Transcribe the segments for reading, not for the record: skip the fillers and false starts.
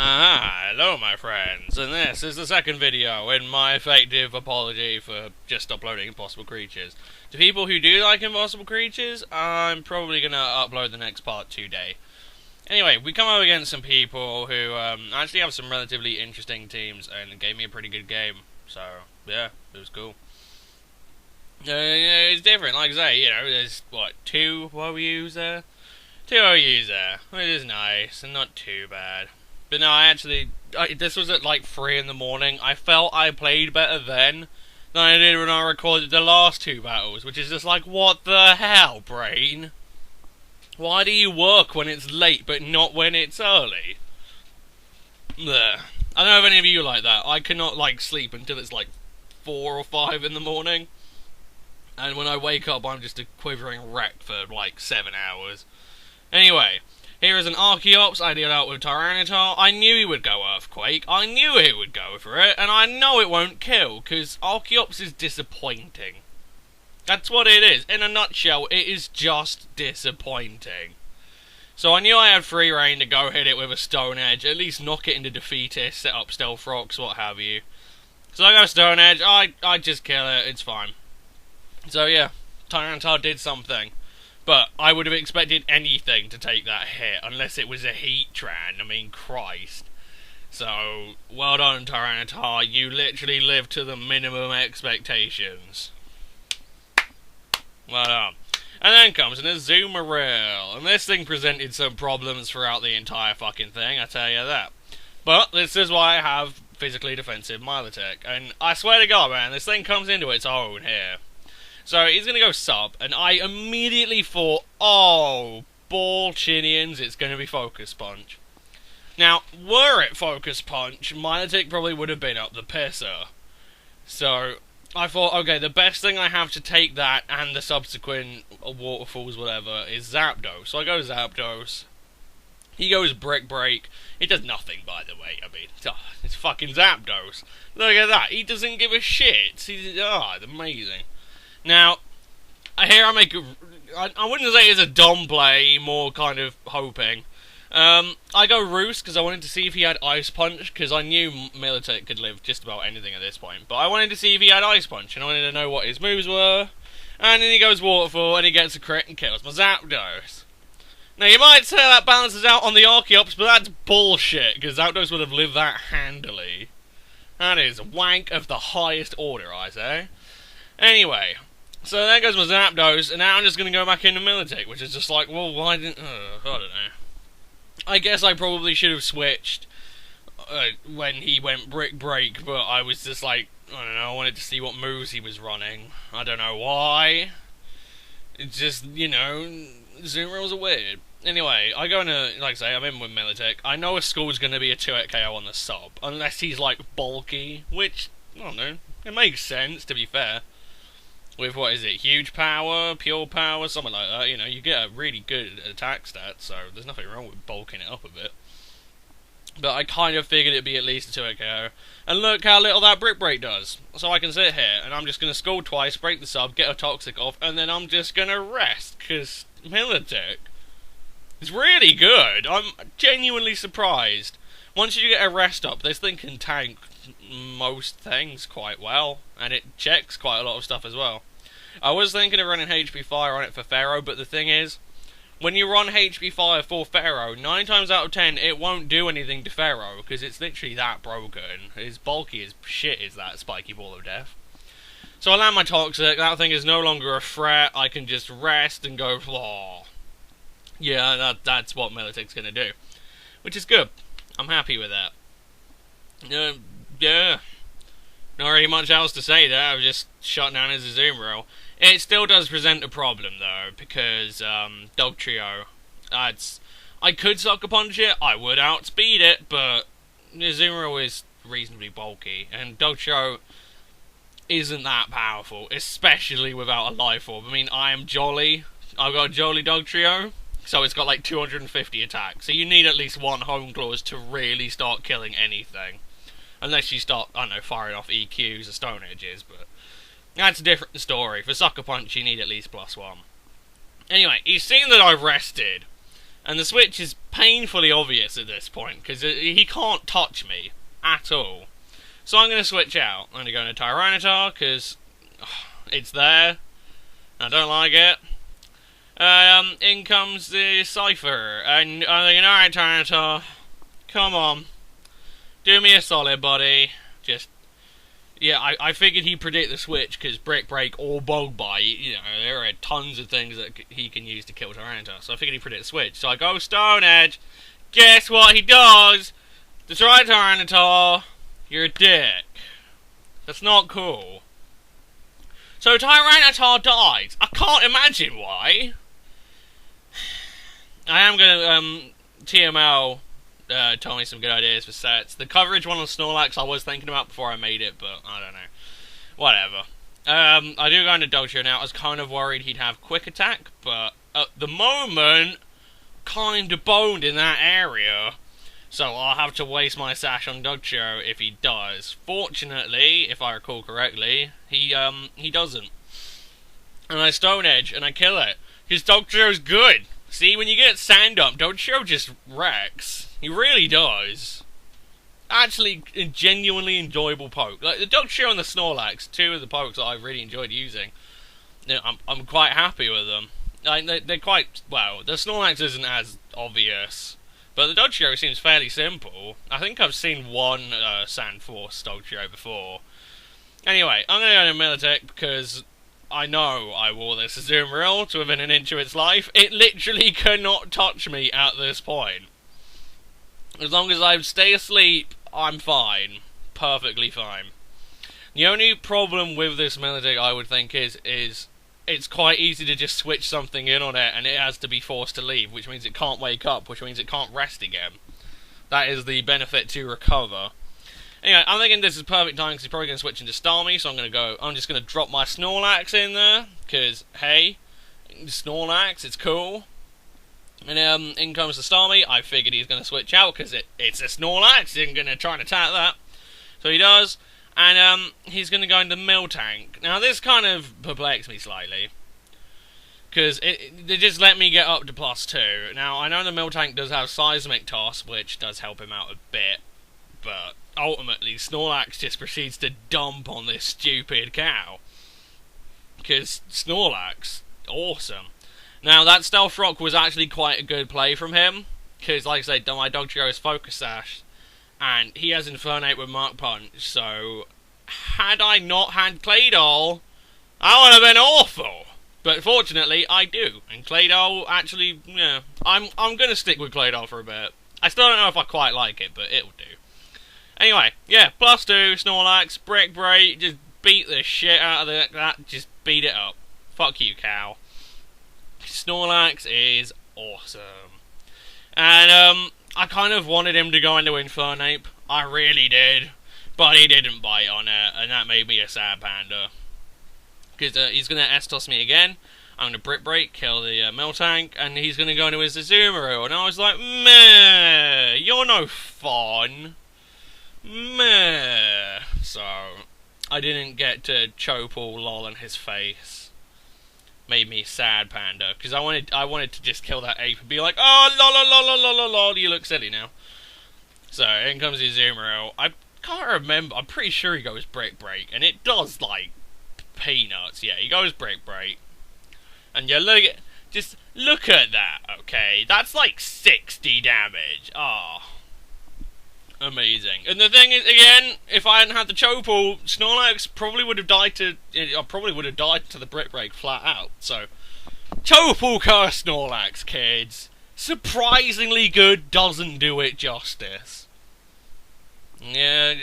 Hello my friends, and this is the second video in my effective apology for just uploading Impossible Creatures. To people who do like Impossible Creatures, I'm probably gonna upload the next part today. Anyway, we come up against some people who actually have some relatively interesting teams and gave me a pretty good game, so yeah, it was cool. It's different, like I say, you know, there's, what, two OUs there? Two OUs there, which is nice, and not too bad. But no, this was at like 3 in the morning. I felt I played better then than I did when I recorded the last two battles, which is just like, what the hell, brain? Why do you work when it's late, but not when it's early? Blech. I don't know if any of you like that. I cannot, like, sleep until it's like 4 or 5 in the morning. And when I wake up, I'm just a quivering wreck for like 7 hours. Anyway, here is an Archeops I deal out with Tyranitar. I knew he would go Earthquake. I knew he would go for it, and I know it won't kill, because Archeops is disappointing. That's what it is. In a nutshell, it is just disappointing. So I knew I had free reign to go hit it with a Stone Edge, at least knock it into Defeatist, set up Stealth Rocks, what have you. So I go Stone Edge, I just kill it, it's fine. So yeah, Tyranitar did something. But I would have expected anything to take that hit, unless it was a Heatran. I mean, Christ. So, well done, Tyranitar. You literally lived to the minimum expectations. Well done. And then comes an Azumarill. And this thing presented some problems throughout the entire fucking thing, I tell you that. But this is why I have physically defensive Milotic. And I swear to God, man, this thing comes into its own here. So he's going to go sub, and I immediately thought, oh, ball chinians, it's going to be Focus Punch. Now, were it Focus Punch, Milotic probably would have been up the pisser. So I thought, okay, the best thing I have to take that and the subsequent waterfalls, whatever, is Zapdos. So I go Zapdos. He goes Brick Break. It does nothing, by the way. I mean, it's fucking Zapdos. Look at that. He doesn't give a shit. It's amazing. Now, here I wouldn't say it's a dumb play, more kind of hoping. I go Roost because I wanted to see if he had Ice Punch, because I knew Milotic could live just about anything at this point. But I wanted to see if he had Ice Punch, and I wanted to know what his moves were. And then he goes Waterfall, and he gets a crit and kills my Zapdos. Now, you might say that balances out on the Archeops, but that's bullshit, because Zapdos would have lived that handily. That is wank of the highest order, I say. Anyway, so there goes my Zapdos, and now I'm just going to go back into Milotic, which is just like, well, why didn't... I don't know. I guess I probably should have switched when he went Brick Break, but I was just like, I don't know, I wanted to see what moves he was running. I don't know why. It's just, you know, Zoomers are weird. Anyway, I go into, like I say, I'm in with Milotic. I know a school's going to be a 2-hit KO on the sub, unless he's, like, bulky, which, I don't know, it makes sense, to be fair. With, what is it, huge power, pure power, something like that, you know, you get a really good attack stat, so there's nothing wrong with bulking it up a bit. But I kind of figured it'd be at least a 2-hit KO. And look how little that Brick Break does. So I can sit here, and I'm just going to Scald twice, break the sub, get a Toxic off, and then I'm just going to rest, because Milotic is really good. I'm genuinely surprised. Once you get a rest up, this thing can tank most things quite well, and it checks quite a lot of stuff as well. I was thinking of running HP Fire on it for Pharaoh, but the thing is, when you run HP Fire for Pharaoh, 9 times out of 10 it won't do anything to Pharaoh, because it's literally that broken. It's bulky as shit, is that Spiky Ball of Death. So I land my Toxic, that thing is no longer a threat, I can just rest and go, oh. Yeah, that's what Milotic's gonna do. Which is good. I'm happy with that. Yeah. Not really much else to say there, I've just shut down his Azumarill. It still does present a problem though, because Dog Trio, I could Sucker Punch it, I would outspeed it, but Azumarill is reasonably bulky, and Dog Trio isn't that powerful, especially without a Life Orb. I mean, I am Jolly, I've got a Jolly Dog Trio, so it's got like 250 attacks, so you need at least one Home Claws to really start killing anything. Unless you start, I don't know, firing off EQs or Stone Edges, but that's a different story. For Sucker Punch, you need at least +1. Anyway, he's seen that I've rested, And the switch is painfully obvious at this point, because he can't touch me at all. So I'm going to switch out. I'm going to go into Tyranitar, because it's there. I don't like it. In comes the Cypher, and I'm thinking, alright Tyranitar, come on. Do me a solid, buddy. Just, yeah, I figured he'd predict the switch, because Brick Break or Bug Bite, you know, there are tons of things that he can use to kill Tyranitar, so I figured he'd predict the switch. So I go Stone Edge, guess what he does? That's right, Tyranitar, you're a dick. That's not cool. So Tyranitar dies. I can't imagine why. I am going to, TML told me some good ideas for sets. The coverage one on Snorlax I was thinking about before I made it, but I don't know. Whatever. I do go into Dogtrio now. I was kind of worried he'd have quick attack, but at the moment, kind of boned in that area. So I'll have to waste my sash on Dogtrio if he does. Fortunately, if I recall correctly, he doesn't. And I Stone Edge and I kill it. Because Dogtrio's good. See, when you get Sand Up, Dogtrio just wrecks. He really does. Actually, a genuinely enjoyable poke. Like the Dogtrio and the Snorlax, two of the pokes that I've really enjoyed using. You know, I'm quite happy with them. Like, they're quite, well, the Snorlax isn't as obvious, but the Dogtrio seems fairly simple. I think I've seen one Sand Force Dogtrio before. Anyway, I'm going to go to Militech because I know I wore this Azumarill to within an inch of its life. It literally cannot touch me at this point. As long as I stay asleep, I'm fine. Perfectly fine. The only problem with this Militech, I would think, is it's quite easy to just switch something in on it and it has to be forced to leave, which means it can't wake up, which means it can't rest again. That is the benefit to recover. Anyway, I'm thinking this is perfect time because he's probably going to switch into Starmie, so I'm just going to drop my Snorlax in there, because, hey, Snorlax, it's cool. And in comes the Starmie. I figured he's going to switch out because it's a Snorlax. He's going to try and attack that. So he does. And he's going to go into Miltank. Now this kind of perplexed me slightly. Because they just let me get up to +2. Now I know the Miltank does have Seismic Toss, which does help him out a bit. But ultimately Snorlax just proceeds to dump on this stupid cow. Because Snorlax, awesome. Now, that Stealth Rock was actually quite a good play from him, because, like I said, my Dogtrio is Focus Sash, and he has Infernape with Mark Punch, so had I not had Claydol, that would have been awful. But fortunately, I do, and Claydol actually, yeah, I'm going to stick with Claydol for a bit. I still don't know if I quite like it, but it'll do. Anyway, yeah, +2, Snorlax, Brick Break, just beat the shit out of that, just beat it up. Fuck you, cow. Snorlax is awesome. And, I kind of wanted him to go into Infernape. I really did. But he didn't bite on it, and that made me a sad panda. Because he's going to S-Toss me again. I'm going to Brick Break, kill the Miltank, and he's going to go into his Azumarill. And I was like, meh, you're no fun. Meh. So, I didn't get to Chopal lol in his face. Made me sad, panda, because I wanted to just kill that ape and be like, oh, lol, lol, lol, lol, lol, lol, you look silly now. So, in comes the Azumarill. I can't remember, I'm pretty sure he goes Brick Break, and it does, like, peanuts. Yeah, he goes Brick Break. And you just look at that, okay? That's like 60 damage. Ah. Oh. Amazing. And the thing is, again, if I hadn't had the Chopal, Snorlax probably would have died to the Brick Break flat out. So, Chopal curse Snorlax, kids. Surprisingly good, doesn't do it justice. Yeah,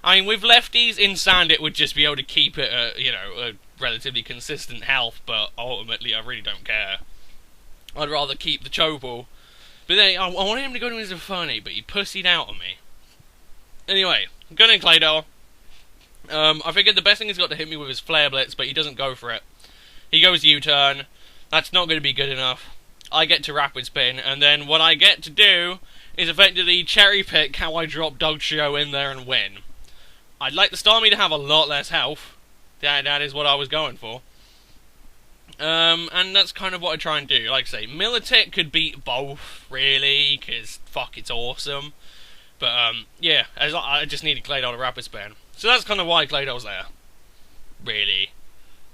I mean, with lefties in Sand, it would just be able to keep it at, a relatively consistent health, but ultimately I really don't care. I'd rather keep the Chopal. But then, I wanted him to go to his Infernape, but he pussied out on me. Anyway, I'm going in Claydol. I figured the best thing he's got to hit me with is Flare Blitz, but he doesn't go for it. He goes U-turn. That's not going to be good enough. I get to Rapid Spin, and then what I get to do is effectively cherry pick how I drop Dogtrio in there and win. I'd like the Starmie to have a lot less health. That is what I was going for. And that's kind of what I try and do. Like I say, Militech could beat both, really, because fuck, it's awesome. But, yeah, I just needed Claydol to rapid spin. So that's kind of why Claydol's there. Really.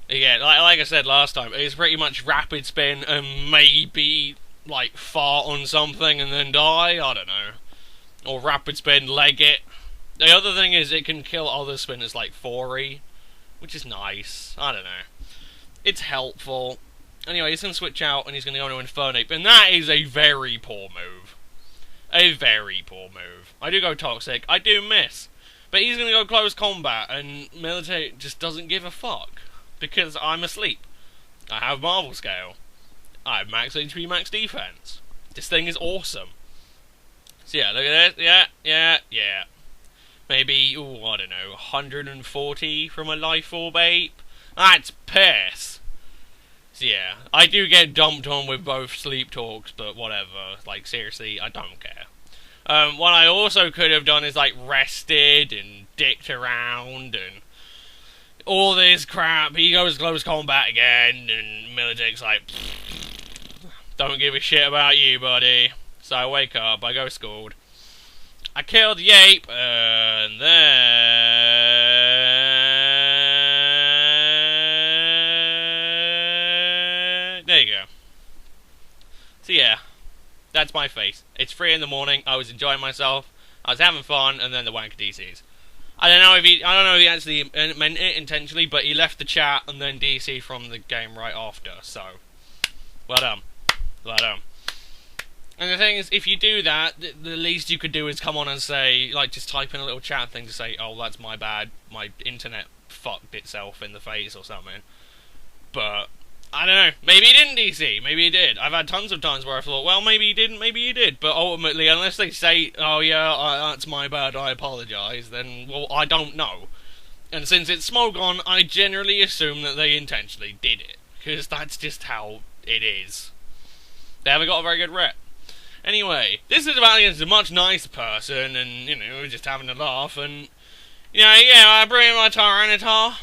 Yeah, like I said last time, it's pretty much rapid spin and maybe, like, fart on something and then die, I don't know. Or rapid spin, leg it. The other thing is it can kill other spinners like Fori, which is nice, I don't know. It's helpful. Anyway, he's going to switch out and he's going to go into Infernape, and that is a very poor move. A very poor move. I do go Toxic, I do miss. But he's going to go close combat, and Military just doesn't give a fuck. Because I'm asleep. I have Marvel Scale. I have max HP, max defense. This thing is awesome. So yeah, look at this. Yeah. Maybe, ooh, I don't know, 140 from a Life Orb Ape? That's piss. So yeah, I do get dumped on with both Sleep Talks, but whatever. Like, seriously, I don't care. What I also could have done is, like, rested and dicked around and all this crap. He goes close combat again, and Militech's like, don't give a shit about you, buddy. So I wake up, I go Scald. I killed the ape, and then there you go. So yeah, that's my face. It's 3 in the morning. I was enjoying myself. I was having fun, and then the wanker DCs. I don't know if he actually meant it intentionally, but he left the chat and then DC from the game right after. So, well done. And the thing is, if you do that, the least you could do is come on and say, like, just type in a little chat thing to say, oh, that's my bad, my internet fucked itself in the face or something. But, I don't know, maybe he didn't DC, maybe he did. I've had tons of times where I thought, well, maybe he didn't, maybe he did. But ultimately, unless they say, oh yeah, that's my bad, I apologise, then, well, I don't know. And since it's Smogon, I generally assume that they intentionally did it. Because that's just how it is. They haven't got a very good rep. Anyway, this is about against a much nicer person, and, you know, we're just having a laugh, and, you know, yeah, I bring in my Tyranitar,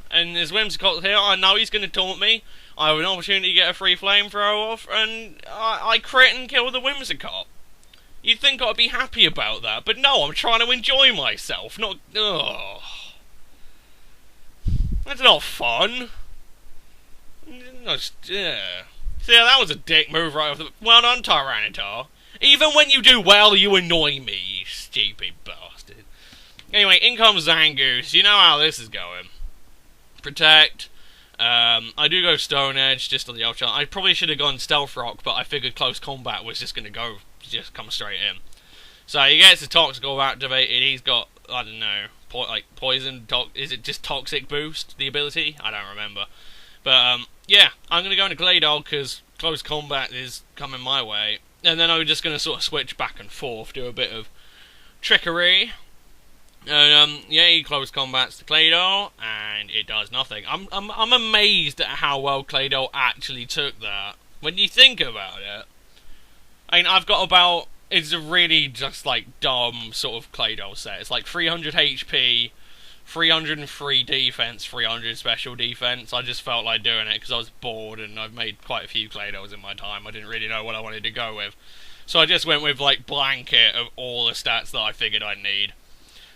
and there's Whimsicott here, I know he's going to taunt me, I have an opportunity to get a free flamethrower off, and I crit and kill the Whimsicott. You'd think I'd be happy about that, but no, I'm trying to enjoy myself, not, ugh. That's not fun. Yeah. So yeah, that was a dick move right off the... Well done, Tyranitar. Even when you do well, you annoy me, you stupid bastard. Anyway, in comes Zangoose. You know how this is going. Protect. I do go Stone Edge, just on the off chance. I probably should have gone Stealth Rock, but I figured close combat was just going to just come straight in. So he gets the Toxic Orb activated. He's got, I don't know, Poison, is it just Toxic Boost, the ability? I don't remember. But, yeah, I'm going to go into Claydol because close combat is coming my way. And then I'm just going to sort of switch back and forth, do a bit of trickery. And, yeah, he close combats the Claydol, and it does nothing. I'm amazed at how well Claydol actually took that. When you think about it. I mean, I've got about... It's a really just, like, dumb sort of Claydol set. It's like 300 HP... 303 defense, 300 special defense. I just felt like doing it because I was bored and I've made quite a few Claydols in my time. I didn't really know what I wanted to go with. So I just went with, like, blanket of all the stats that I figured I'd need.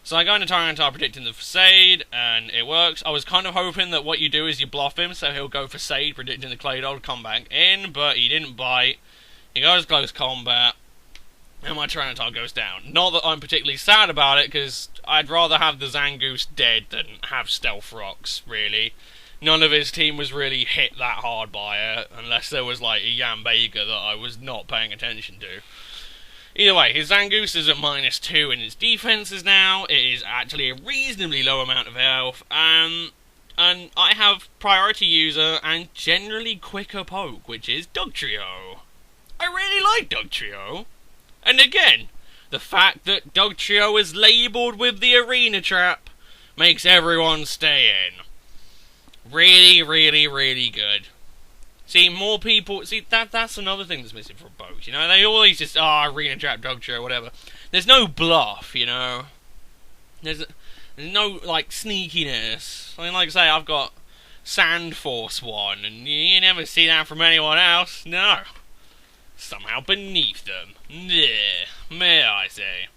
So I go into Tyranitar predicting the Facade, and it works. I was kind of hoping that what you do is you bluff him, so he'll go Facade, predicting the Claydol to come back in, but he didn't bite. He goes close combat. And my Tyranitar goes down. Not that I'm particularly sad about it, because I'd rather have the Zangoose dead than have Stealth Rocks, really. None of his team was really hit that hard by it, unless there was, like, a Yambega that I was not paying attention to. Either way, his Zangoose is at -2 in his defenses now. It is actually a reasonably low amount of health, and I have Priority User and generally quicker poke, which is Dugtrio. I really like Dugtrio. And again, the fact that Dugtrio is labelled with the Arena Trap makes everyone stay in. Really, really, really good. See, more people... See, that's another thing that's missing from boats, you know? They always just, Arena Trap, Dugtrio, whatever. There's no bluff, you know? There's no, like, sneakiness. I mean, like I say, I've got Sand Force one, and you never see that from anyone else. No. Somehow beneath them. Yeah, may I say.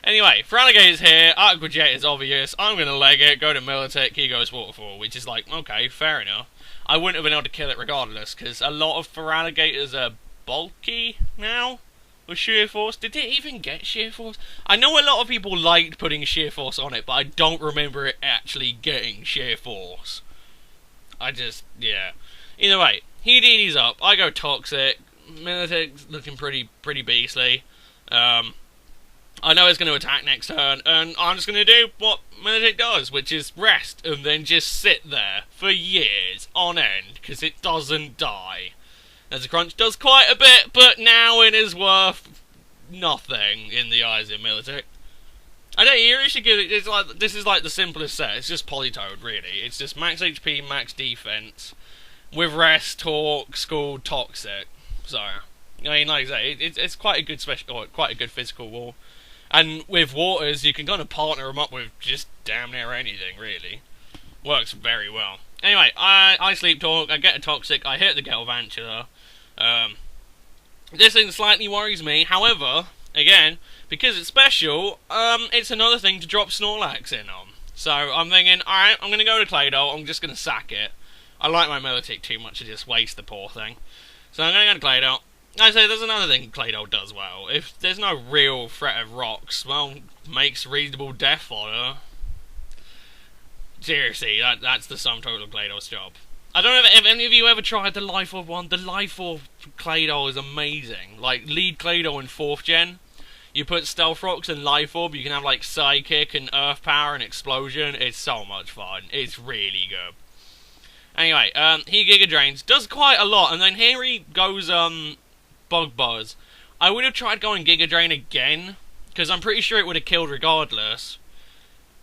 Anyway, for alligators here, Aqua Jet is obvious. I'm going to leg it, go to Militech, he goes Waterfall, which is like, okay, fair enough. I wouldn't have been able to kill it regardless, because a lot of alligators are bulky now with Sheer Force. Did it even get Sheer Force? I know a lot of people liked putting Sheer Force on it, but I don't remember it actually getting Sheer Force. Yeah. Either way, he DD's up, I go Toxic, Militech's looking pretty beastly. I know it's going to attack next turn, and I'm just going to do what Militech does, which is rest, and then just sit there for years on end, because it doesn't die. As a crunch does quite a bit, but now it is worth nothing in the eyes of Militech. I don't. You really should give it. It's like this is like the simplest set. It's just Polytoad, really. It's just max HP, max defense, with rest, talk, school, toxic. So, I mean, like I say, it's quite a good special, or quite a good physical wall. And with waters, you can kind of partner them up with just damn near anything, really. Works very well. Anyway, I sleep talk, I get a toxic, I hit the Galvantula. This thing slightly worries me, however, again, because it's special, it's another thing to drop Snorlax in on. So I'm thinking, alright, I'm going to go to Claydol, I'm just going to sack it. I like my Militech too much to just waste the poor thing. So I'm going to go to Claydol. I say there's another thing Claydol does well. If there's no real threat of rocks, well, makes reasonable death fodder. Seriously, that's the sum total of Claydol's job. I don't know if any of you ever tried the Life Orb one. The Life Orb Claydol is amazing. Like, lead Claydol in 4th gen. You put Stealth Rocks and Life Orb, you can have like Psychic and Earth Power and Explosion. It's so much fun. It's really good. Anyway, he Giga Drains, does quite a lot, and then here he goes, Bug Buzz. I would have tried going Giga Drain again, because I'm pretty sure it would have killed regardless.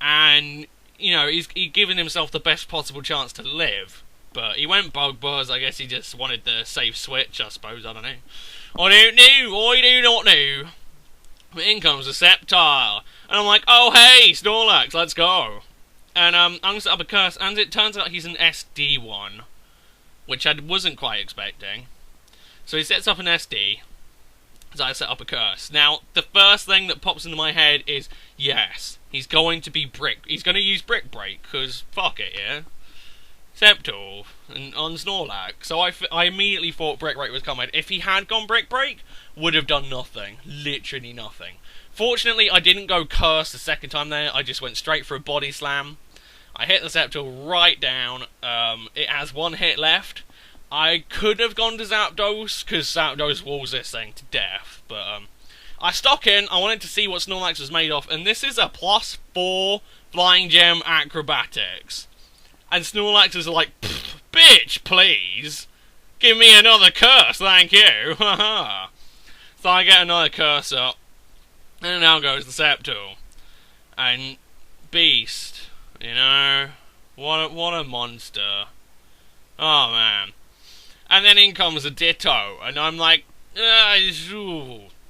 And, you know, he's given himself the best possible chance to live. But he went Bug Buzz, I guess he just wanted the safe switch, I suppose, I don't know. I do not know. But in comes a Sceptile. And I'm like, oh hey, Snorlax, let's go. And I'm going to set up a curse, and it turns out he's an SD one, which I wasn't quite expecting. So he sets up an SD, so I set up a curse. Now, the first thing that pops into my head is, yes, he's going to be he's going to use Brick Break, because fuck it, yeah? Sceptile, and on Snorlax. So I immediately thought Brick Break was coming. If he had gone Brick Break, would have done nothing. Literally nothing. Fortunately, I didn't go curse the second time there, I just went straight for a Body Slam. I hit the Sceptile right down, it has 1 hit left. I could have gone to Zapdos, because Zapdos walls this thing to death, but I stuck in, I wanted to see what Snorlax was made of, and this is a +4 Flying Gem Acrobatics. And Snorlax is like, bitch, please, give me another curse, thank you, haha. So I get another curse up, and now goes the Sceptile. And Beast, you know, what a monster. Oh man. And then in comes a Ditto, and I'm like, no,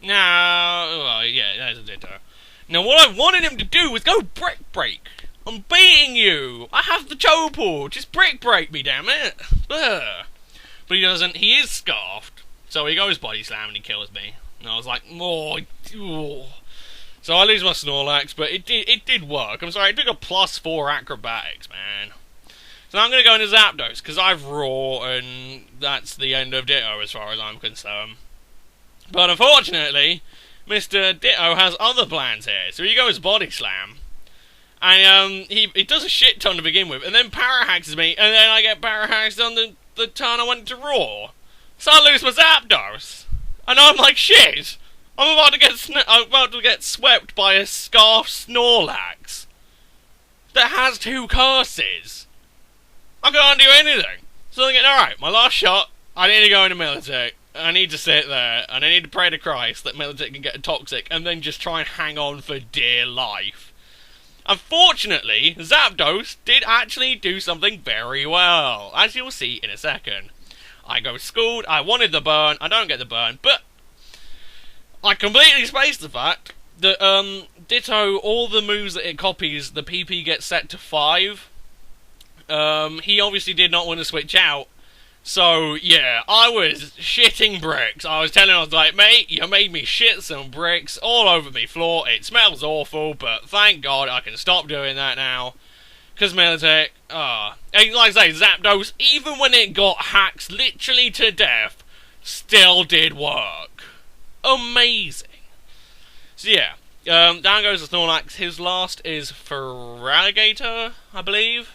well, yeah, there's a Ditto. Now what I wanted him to do was go Brick Break. I'm beating you. I have the Chopal. Just Brick Break me, damn it. Ugh. But he doesn't. He is scarfed, so he goes Body Slam and he kills me. And I was like, oh. So I lose my Snorlax, but it did work. I'm sorry, it took a +4 acrobatics, man. So I'm going to go into Zapdos, because I've Raw, and that's the end of Ditto as far as I'm concerned. But unfortunately, Mr. Ditto has other plans here. So he goes Body Slam. And he does a shit ton to begin with, and then Parahaxes me, and then I get Parahaxed on the turn I went to Raw. So I lose my Zapdos. And I'm like, shit! I'm about to get swept by a Scarf Snorlax that has 2 curses. I can't do anything. So I'm thinking, alright, my last shot, I need to go into Militech. I need to sit there, and I need to pray to Christ that Militech can get a Toxic, and then just try and hang on for dear life. Unfortunately, Zapdos did actually do something very well, as you'll see in a second. I go Schooled, I wanted the burn, I don't get the burn, but I completely spaced the fact that Ditto, all the moves that it copies, the PP gets set to 5. he obviously did not want to switch out. So, yeah, I was shitting bricks. I was telling him, I was like, mate, you made me shit some bricks all over my floor. It smells awful, but thank God I can stop doing that now. Because Militech, and like I say, Zapdos, even when it got hacked literally to death, still did work. Amazing. So yeah, down goes the Snorlax. His last is Feraligatr, I believe.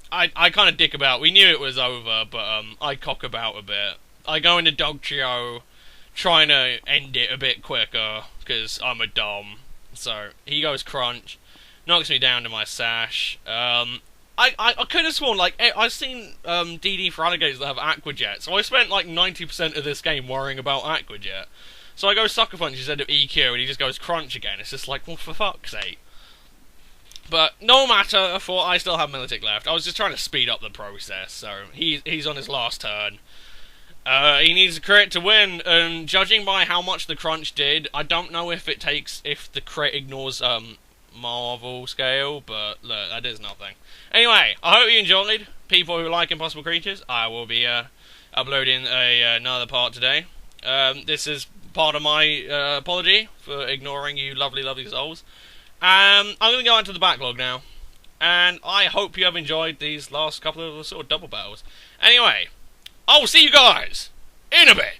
I kind of dick about. We knew it was over, but I cock about a bit. I go into Dogchio, trying to end it a bit quicker, because I'm a dom. So, he goes Crunch, knocks me down to my sash. I could have sworn, like, I've seen DD for alligators that have Aqua Jet, so I spent like 90% of this game worrying about Aqua Jet. So I go Sucker Punch instead of EQ, and he just goes Crunch again. It's just like, well, for fuck's sake. But no matter, I thought I still have Militech left. I was just trying to speed up the process, so he's on his last turn. He needs a crit to win, and judging by how much the Crunch did, I don't know if the crit ignores Marvel scale, but look, that is nothing. Anyway, I hope you enjoyed. People who like Impossible Creatures, I will be uploading another part today. This is part of my apology for ignoring you lovely, lovely souls. I'm going to go into the backlog now, and I hope you have enjoyed these last couple of sort of double battles. Anyway, I'll see you guys in a bit.